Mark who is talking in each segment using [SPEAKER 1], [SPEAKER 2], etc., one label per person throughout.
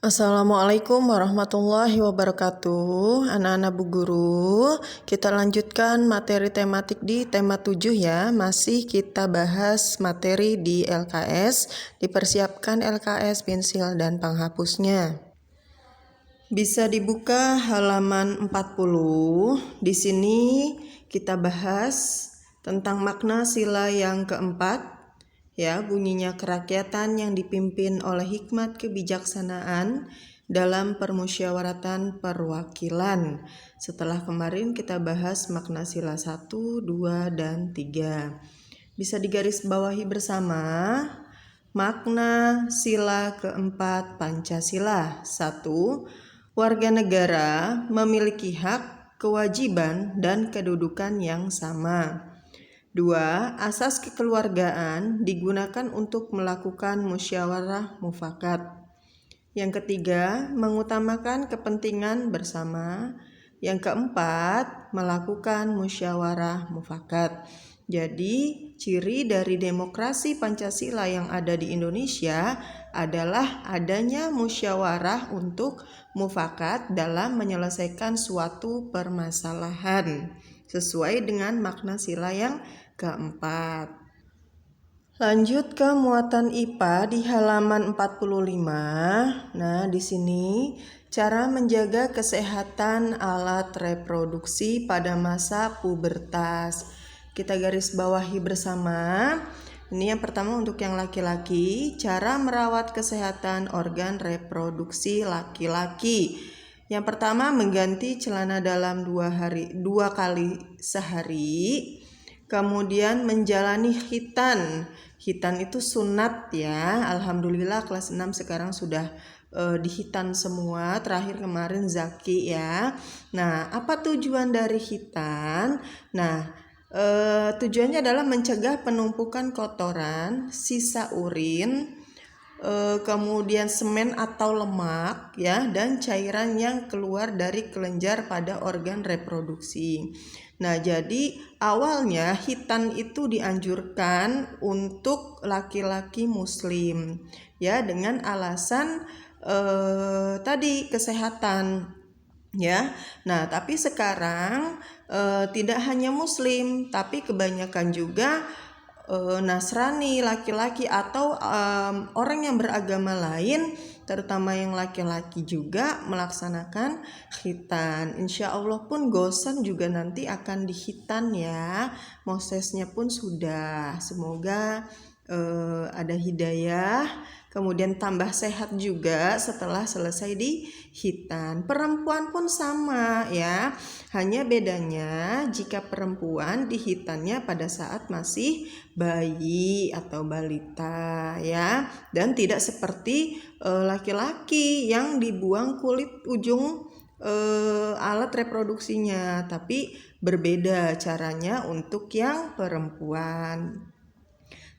[SPEAKER 1] Assalamualaikum warahmatullahi wabarakatuh. Anak-anak Bu Guru, kita lanjutkan materi tematik di tema 7 ya. Masih kita bahas materi di LKS. Dipersiapkan LKS, pensil dan penghapusnya. Bisa dibuka halaman 40. Di sini kita bahas tentang makna sila yang keempat. Ya, bunyinya kerakyatan yang dipimpin oleh hikmat kebijaksanaan dalam permusyawaratan perwakilan. Setelah kemarin kita bahas makna sila 1, 2, dan 3. Bisa digarisbawahi bersama makna sila keempat Pancasila. 1. Warga negara memiliki hak, kewajiban, dan kedudukan yang sama. 2. Asas kekeluargaan digunakan untuk melakukan musyawarah mufakat. Yang ketiga, mengutamakan kepentingan bersama. Yang keempat, melakukan musyawarah mufakat. Jadi, ciri dari demokrasi Pancasila yang ada di Indonesia adalah adanya musyawarah untuk mufakat dalam menyelesaikan suatu permasalahan sesuai dengan makna sila yang keempat. Lanjut ke muatan IPA di halaman 45. Nah, di sini cara menjaga kesehatan alat reproduksi pada masa pubertas. Kita garis bawahi bersama. Ini yang pertama untuk yang laki-laki, cara merawat kesehatan organ reproduksi laki-laki. Yang pertama, mengganti celana dalam 2 kali sehari. Kemudian menjalani khitan. Khitan itu sunat ya. Alhamdulillah kelas 6 sekarang sudah dihitan semua. Terakhir kemarin Zaki ya. Nah, apa tujuan dari khitan? Nah, tujuannya adalah mencegah penumpukan kotoran, sisa urin, kemudian semen atau lemak ya, dan cairan yang keluar dari kelenjar pada organ reproduksi. Nah, jadi awalnya khitan itu dianjurkan untuk laki-laki muslim ya, dengan alasan tadi kesehatan ya. Nah, tapi sekarang tidak hanya muslim, tapi kebanyakan juga Nasrani laki-laki atau orang yang beragama lain, terutama yang laki-laki juga melaksanakan khitan. Insya Allah pun gosan juga nanti akan dikhitan ya. Prosesnya pun sudah. Semoga ada hidayah, kemudian tambah sehat juga setelah selesai di khitan. Perempuan pun sama ya, hanya bedanya jika perempuan dihitannya pada saat masih bayi atau balita ya, dan tidak seperti laki-laki yang dibuang kulit ujung alat reproduksinya, tapi berbeda caranya untuk yang perempuan.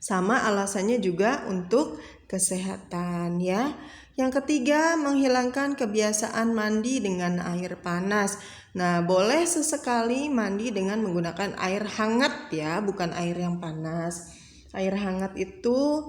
[SPEAKER 1] Sama alasannya juga untuk kesehatan ya. Yang ketiga, menghilangkan kebiasaan mandi dengan air panas. Nah, boleh sesekali mandi dengan menggunakan air hangat ya, bukan air yang panas. Air hangat itu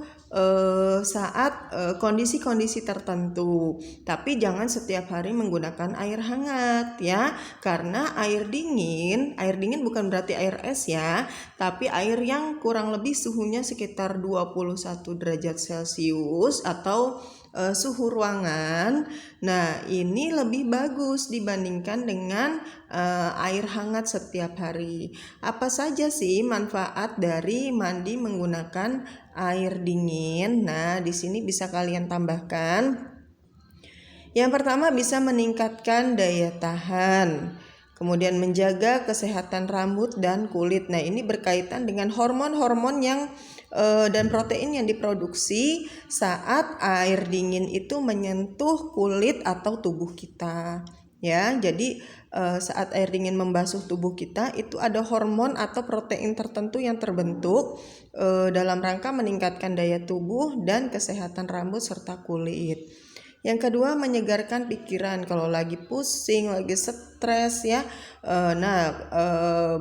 [SPEAKER 1] saat kondisi-kondisi tertentu, tapi jangan setiap hari menggunakan air hangat ya, karena air dingin bukan berarti air es ya, tapi air yang kurang lebih suhunya sekitar 21 derajat Celcius atau suhu ruangan. Nah, ini lebih bagus dibandingkan dengan air hangat setiap hari. Apa saja sih manfaat dari mandi menggunakan air dingin? Nah, di sini bisa kalian tambahkan. Yang pertama, bisa meningkatkan daya tahan. Kemudian menjaga kesehatan rambut dan kulit. Nah, ini berkaitan dengan hormon-hormon yang dan protein yang diproduksi saat air dingin itu menyentuh kulit atau tubuh kita ya. Jadi saat air dingin membasuh tubuh kita itu ada hormon atau protein tertentu yang terbentuk dalam rangka meningkatkan daya tubuh dan kesehatan rambut serta kulit. Yang kedua, menyegarkan pikiran. Kalau lagi pusing, lagi stres ya,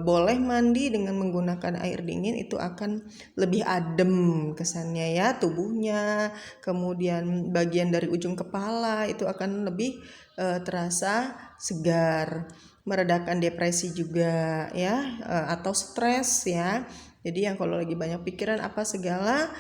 [SPEAKER 1] boleh mandi dengan menggunakan air dingin, itu akan lebih adem kesannya ya tubuhnya. Kemudian bagian dari ujung kepala itu akan lebih terasa segar, meredakan depresi juga ya, atau stres ya. Jadi yang kalau lagi banyak pikiran apa segala,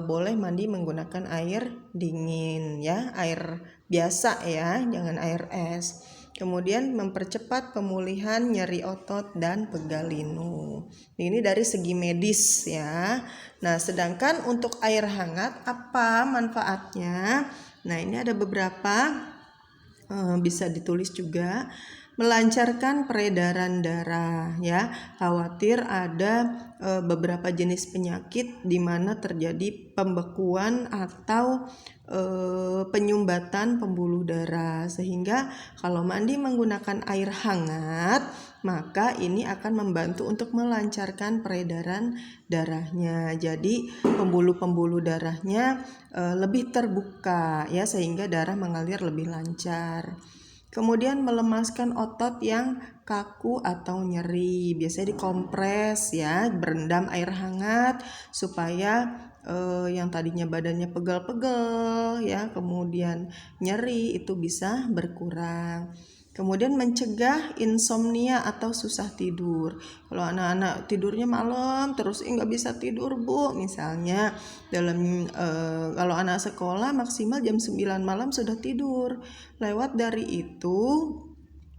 [SPEAKER 1] boleh mandi menggunakan air dingin ya, air biasa ya, jangan air es. Kemudian mempercepat pemulihan nyeri otot dan pegal linu. Ini dari segi medis ya. Nah, sedangkan untuk air hangat apa manfaatnya? Nah, ini ada beberapa, bisa ditulis juga. Melancarkan peredaran darah ya. Khawatir ada beberapa jenis penyakit di mana terjadi pembekuan atau penyumbatan pembuluh darah, sehingga kalau mandi menggunakan air hangat maka ini akan membantu untuk melancarkan peredaran darahnya. Jadi pembuluh-pembuluh darahnya lebih terbuka ya, sehingga darah mengalir lebih lancar. Kemudian melemaskan otot yang kaku atau nyeri, biasanya dikompres ya, berendam air hangat supaya yang tadinya badannya pegal-pegal ya, kemudian nyeri itu bisa berkurang. Kemudian mencegah insomnia atau susah tidur. Kalau anak-anak tidurnya malam terus nggak bisa tidur Bu, misalnya kalau anak sekolah maksimal jam 9 malam sudah tidur. Lewat dari itu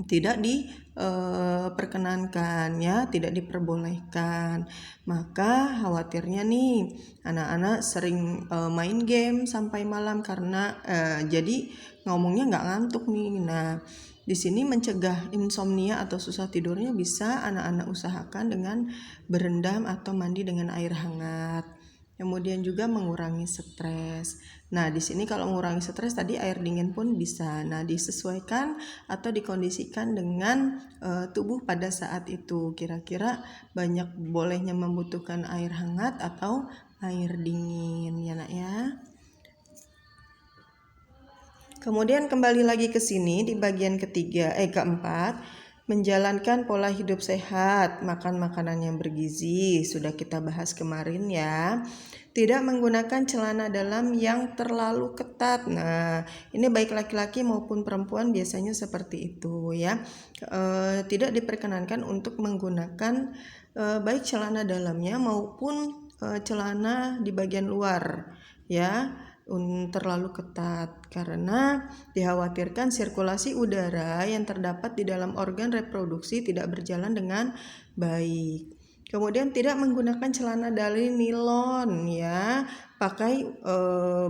[SPEAKER 1] tidak diperkenankan ya, tidak diperbolehkan. Maka khawatirnya nih anak-anak sering main game sampai malam karena jadi ngomongnya nggak ngantuk nih. Nah, di sini mencegah insomnia atau susah tidurnya bisa anak-anak usahakan dengan berendam atau mandi dengan air hangat. Kemudian juga mengurangi stres. Nah, di sini kalau mengurangi stres tadi air dingin pun bisa. Nah, disesuaikan atau dikondisikan dengan tubuh pada saat itu. Kira-kira banyak bolehnya membutuhkan air hangat atau air dingin ya Nak ya. Kemudian kembali lagi ke sini di bagian keempat, menjalankan pola hidup sehat, makan makanan yang bergizi, sudah kita bahas kemarin ya. Tidak menggunakan celana dalam yang terlalu ketat. Nah, ini baik laki-laki maupun perempuan biasanya seperti itu ya. Tidak diperkenankan untuk menggunakan baik celana dalamnya maupun celana di bagian luar ya, terlalu ketat, karena dikhawatirkan sirkulasi udara yang terdapat di dalam organ reproduksi tidak berjalan dengan baik. Kemudian tidak menggunakan celana dari nilon ya, pakai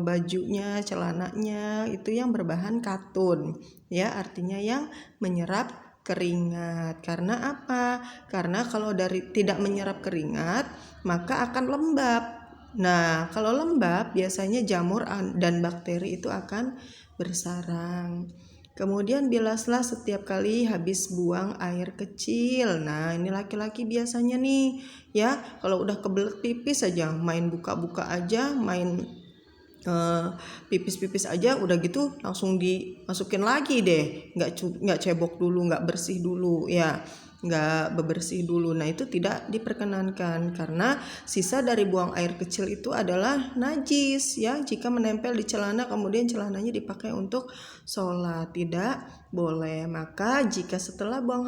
[SPEAKER 1] bajunya, celananya itu yang berbahan katun ya, artinya yang menyerap keringat. Karena apa? Karena kalau tidak menyerap keringat maka akan lembab. Nah, kalau lembab biasanya jamur dan bakteri itu akan bersarang. Kemudian bilaslah setiap kali habis buang air kecil. Nah, ini laki-laki biasanya nih ya, kalau udah kebelet pipis aja, main buka-buka aja, main pipis-pipis aja, udah gitu langsung dimasukin lagi deh, nggak cebok dulu, nggak bersih dulu ya, nggak bebersih dulu. Nah, itu tidak diperkenankan karena sisa dari buang air kecil itu adalah najis ya. Jika menempel di celana kemudian celananya dipakai untuk sholat, tidak boleh. Maka jika setelah buang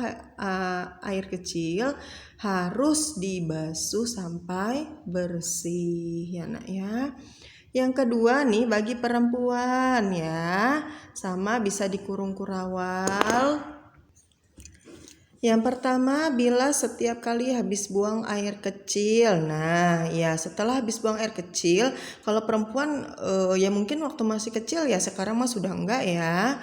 [SPEAKER 1] air kecil harus dibasuh sampai bersih ya Nak ya. Yang kedua nih bagi perempuan ya, sama bisa dikurung kurawal. Yang pertama, bilas setiap kali habis buang air kecil. Nah, ya setelah habis buang air kecil, kalau perempuan ya mungkin waktu masih kecil ya, sekarang mah sudah enggak ya.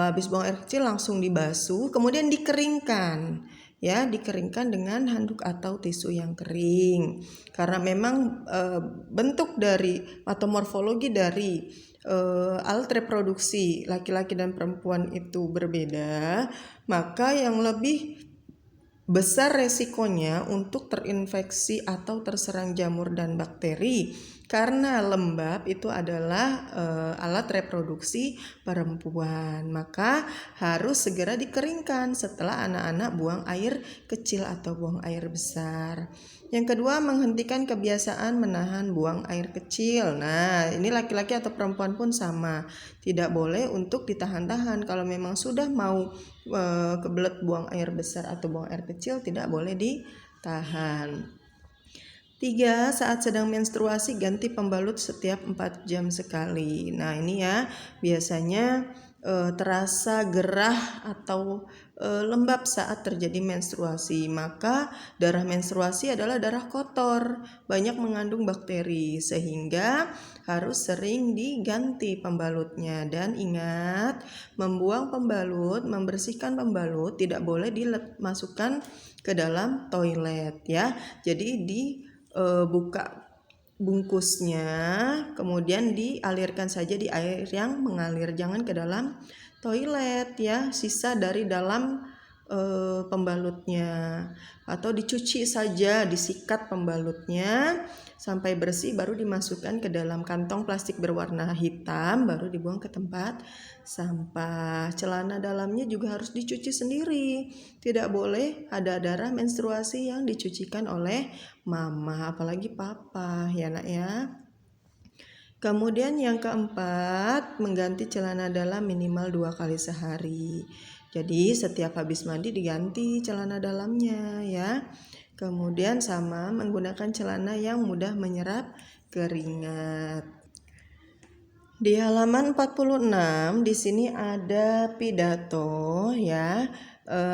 [SPEAKER 1] Habis buang air kecil langsung dibasuh, kemudian dikeringkan. Ya, dikeringkan dengan handuk atau tisu yang kering. Karena memang bentuk dari atau morfologi dari alat reproduksi laki-laki dan perempuan itu berbeda, maka yang lebih besar resikonya untuk terinfeksi atau terserang jamur dan bakteri Karena lembab itu adalah alat reproduksi perempuan, maka harus segera dikeringkan setelah anak-anak buang air kecil atau buang air besar. Yang kedua, menghentikan kebiasaan menahan buang air kecil. Nah, ini laki-laki atau perempuan pun sama. Tidak boleh untuk ditahan-tahan. Kalau memang sudah mau kebelet buang air besar atau buang air kecil, tidak boleh ditahan. 3. Saat sedang menstruasi ganti pembalut setiap 4 jam sekali. Nah, ini ya biasanya terasa gerah atau lembab saat terjadi menstruasi. Maka darah menstruasi adalah darah kotor, banyak mengandung bakteri, sehingga harus sering diganti pembalutnya. Dan ingat, membuang pembalut, membersihkan pembalut tidak boleh dimasukkan ke dalam toilet ya. Jadi buka bungkusnya, kemudian dialirkan saja di air yang mengalir, jangan ke dalam toilet ya, sisa dari dalam pembalutnya, atau dicuci saja, disikat pembalutnya sampai bersih, baru dimasukkan ke dalam kantong plastik berwarna hitam, baru dibuang ke tempat sampah. Celana dalamnya juga harus dicuci sendiri, tidak boleh ada darah menstruasi yang dicucikan oleh mama, apalagi papa ya nak ya. Kemudian yang keempat, mengganti celana dalam minimal 2 kali sehari. Jadi setiap habis mandi diganti celana dalamnya ya. Kemudian sama menggunakan celana yang mudah menyerap keringat. Di halaman 46 di sini ada pidato ya.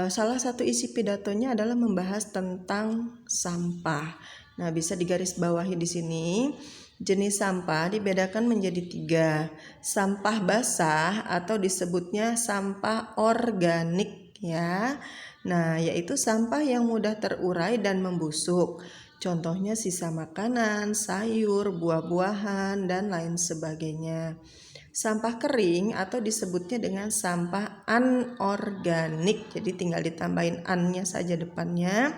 [SPEAKER 1] Salah satu isi pidatonya adalah membahas tentang sampah. Nah, bisa digarisbawahi di sini. Jenis sampah dibedakan menjadi 3. Sampah basah atau disebutnya sampah organik ya. Nah, yaitu sampah yang mudah terurai dan membusuk. Contohnya sisa makanan, sayur, buah-buahan, dan lain sebagainya. Sampah kering atau disebutnya dengan sampah anorganik, jadi tinggal ditambahin an-nya saja depannya,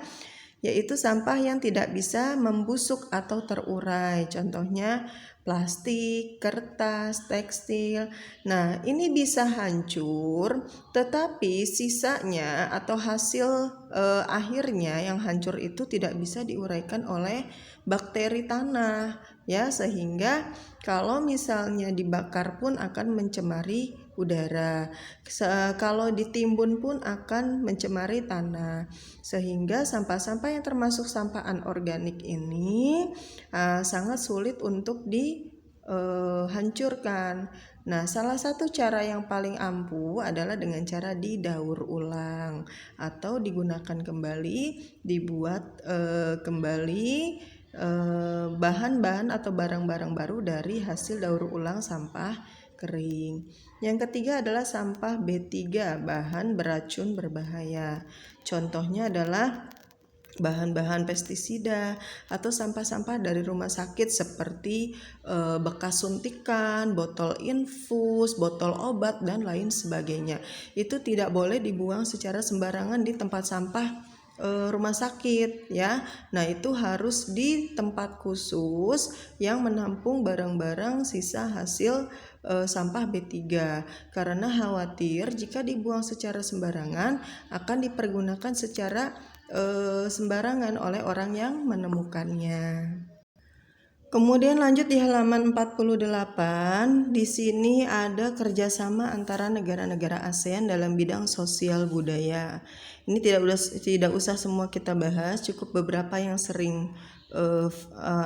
[SPEAKER 1] yaitu sampah yang tidak bisa membusuk atau terurai. Contohnya plastik, kertas, tekstil. Nah, ini bisa hancur, tetapi sisanya atau hasil akhirnya yang hancur itu tidak bisa diuraikan oleh bakteri tanah ya, sehingga kalau misalnya dibakar pun akan mencemari udara. Kalau ditimbun pun akan mencemari tanah. Sehingga sampah-sampah yang termasuk sampah anorganik ini sangat sulit untuk dihancurkan. Nah, salah satu cara yang paling ampuh adalah dengan cara didaur ulang atau digunakan kembali, dibuat kembali bahan-bahan atau barang-barang baru dari hasil daur ulang sampah kering. Yang ketiga adalah sampah B3, bahan beracun berbahaya. Contohnya adalah bahan-bahan pestisida atau sampah-sampah dari rumah sakit seperti bekas suntikan, botol infus, botol obat, dan lain sebagainya. Itu tidak boleh dibuang secara sembarangan di tempat sampah rumah sakit ya. Nah, itu harus di tempat khusus yang menampung barang-barang sisa hasil sampah B3, karena khawatir jika dibuang secara sembarangan akan dipergunakan secara sembarangan oleh orang yang menemukannya. Kemudian lanjut di halaman 48, di sini ada kerjasama antara negara-negara ASEAN dalam bidang sosial budaya. Ini tidak usah semua kita bahas, cukup beberapa yang sering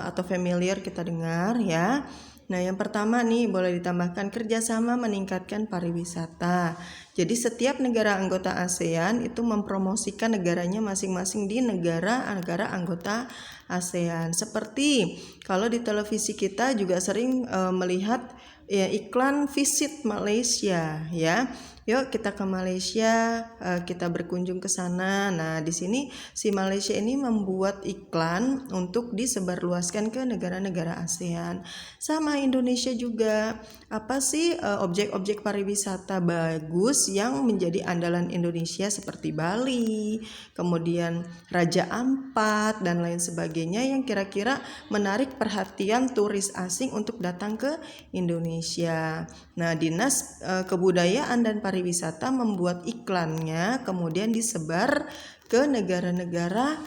[SPEAKER 1] atau familiar kita dengar ya. Nah, yang pertama nih boleh ditambahkan kerjasama meningkatkan pariwisata. Jadi setiap negara anggota ASEAN itu mempromosikan negaranya masing-masing di negara-negara anggota ASEAN. Seperti kalau di televisi kita juga sering melihat ya, iklan Visit Malaysia ya. Yuk kita ke Malaysia, kita berkunjung ke sana. Nah, di sini si Malaysia ini membuat iklan untuk disebarluaskan ke negara-negara ASEAN. Sama Indonesia juga. Apa sih objek-objek pariwisata bagus yang menjadi andalan Indonesia seperti Bali, kemudian Raja Ampat dan lain sebagainya yang kira-kira menarik perhatian turis asing untuk datang ke Indonesia. Nah, Dinas Kebudayaan dan Pariwisata membuat iklannya kemudian disebar ke negara-negara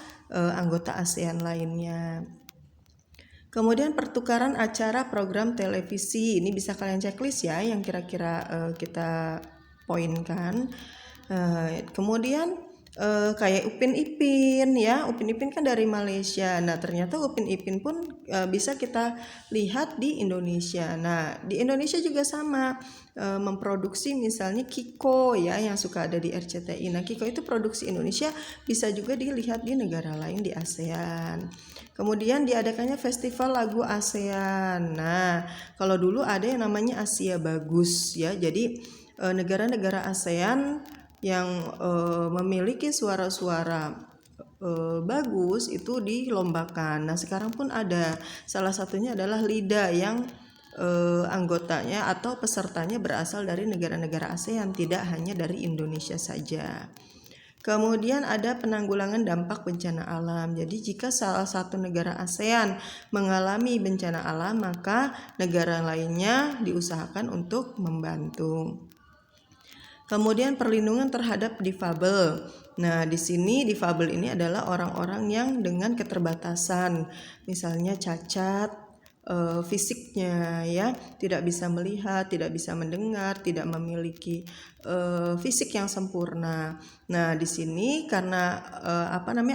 [SPEAKER 1] anggota ASEAN lainnya. Kemudian pertukaran acara program televisi, ini bisa kalian checklist ya yang kira-kira kita poinkan. Kemudian kayak Upin Ipin ya, Upin Ipin kan dari Malaysia. Nah, ternyata Upin Ipin pun bisa kita lihat di Indonesia. Nah, di Indonesia juga sama, memproduksi misalnya Kiko ya yang suka ada di RCTI. Nah, Kiko itu produksi Indonesia, bisa juga dilihat di negara lain di ASEAN. Kemudian diadakannya festival lagu ASEAN. Nah, kalau dulu ada yang namanya Asia Bagus ya. Jadi negara-negara ASEAN yang memiliki suara-suara bagus itu dilombakan. Nah, sekarang pun ada, salah satunya adalah LIDA yang anggotanya atau pesertanya berasal dari negara-negara ASEAN, tidak hanya dari Indonesia saja. Kemudian ada penanggulangan dampak bencana alam. Jadi jika salah satu negara ASEAN mengalami bencana alam, maka negara lainnya diusahakan untuk membantu. Kemudian perlindungan terhadap difabel. Nah, di sini difabel ini adalah orang-orang yang dengan keterbatasan, misalnya cacat fisiknya ya, tidak bisa melihat, tidak bisa mendengar, tidak memiliki fisik yang sempurna. Nah, di sini karena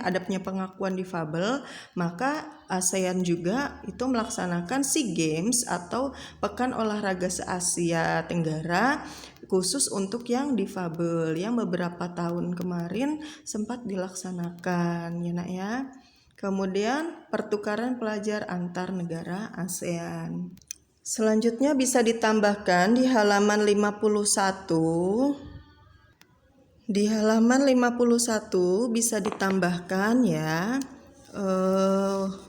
[SPEAKER 1] adanya pengakuan difabel, maka ASEAN juga itu melaksanakan SEA Games atau Pekan Olahraga se-Asia Tenggara khusus untuk yang difabel yang beberapa tahun kemarin sempat dilaksanakan ya nak ya. Kemudian pertukaran pelajar antar negara ASEAN. Selanjutnya bisa ditambahkan di halaman 51. Di halaman 51 bisa ditambahkan ya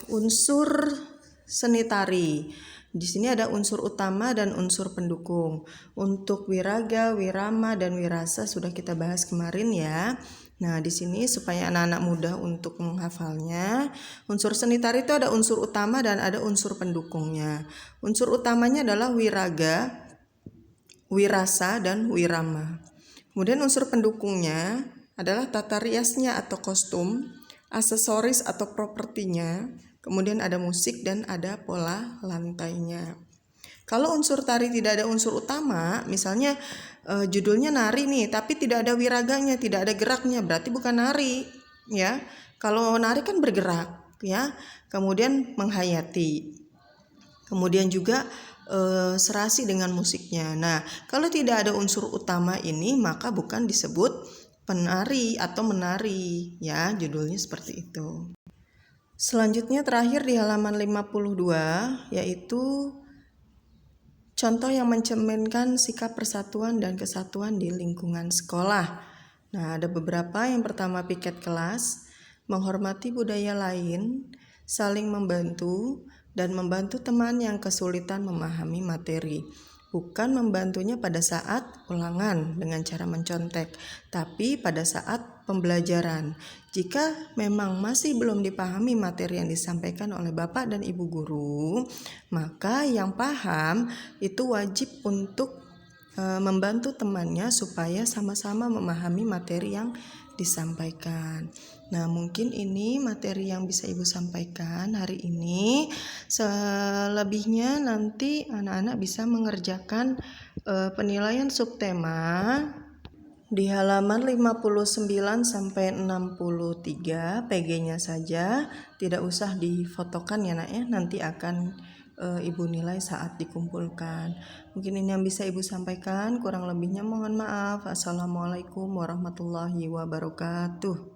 [SPEAKER 1] unsur seni tari. Di sini ada unsur utama dan unsur pendukung. Untuk wiraga, wirama, dan wirasa sudah kita bahas kemarin ya. Nah, di sini supaya anak-anak mudah untuk menghafalnya, unsur seni tari itu ada unsur utama dan ada unsur pendukungnya. Unsur utamanya adalah wiraga, wirasa, dan wirama. Kemudian unsur pendukungnya adalah tata riasnya atau kostum, aksesoris atau propertinya, kemudian ada musik dan ada pola lantainya. Kalau unsur tari tidak ada unsur utama, misalnya judulnya nari nih, tapi tidak ada wiraganya, tidak ada geraknya, berarti bukan nari, ya. Kalau nari kan bergerak, ya. Kemudian menghayati. Kemudian juga serasi dengan musiknya. Nah, kalau tidak ada unsur utama ini, maka bukan disebut penari atau menari, ya. Judulnya seperti itu. Selanjutnya terakhir di halaman 52, yaitu contoh yang mencerminkan sikap persatuan dan kesatuan di lingkungan sekolah. Nah, ada beberapa. Yang pertama, piket kelas, menghormati budaya lain, saling membantu, dan membantu teman yang kesulitan memahami materi. Bukan membantunya pada saat ulangan dengan cara mencontek, tapi pada saat pembelajaran. Jika memang masih belum dipahami materi yang disampaikan oleh Bapak dan Ibu guru, maka yang paham itu wajib untuk membantu temannya supaya sama-sama memahami materi yang disampaikan. Nah, mungkin ini materi yang bisa Ibu sampaikan hari ini. Selebihnya nanti anak-anak bisa mengerjakan penilaian subtema di halaman 59 sampai 63, PG-nya saja, tidak usah difotokan ya nak ya, nanti akan Ibu nilai saat dikumpulkan. Mungkin ini yang bisa Ibu sampaikan, kurang lebihnya mohon maaf. Assalamualaikum warahmatullahi wabarakatuh.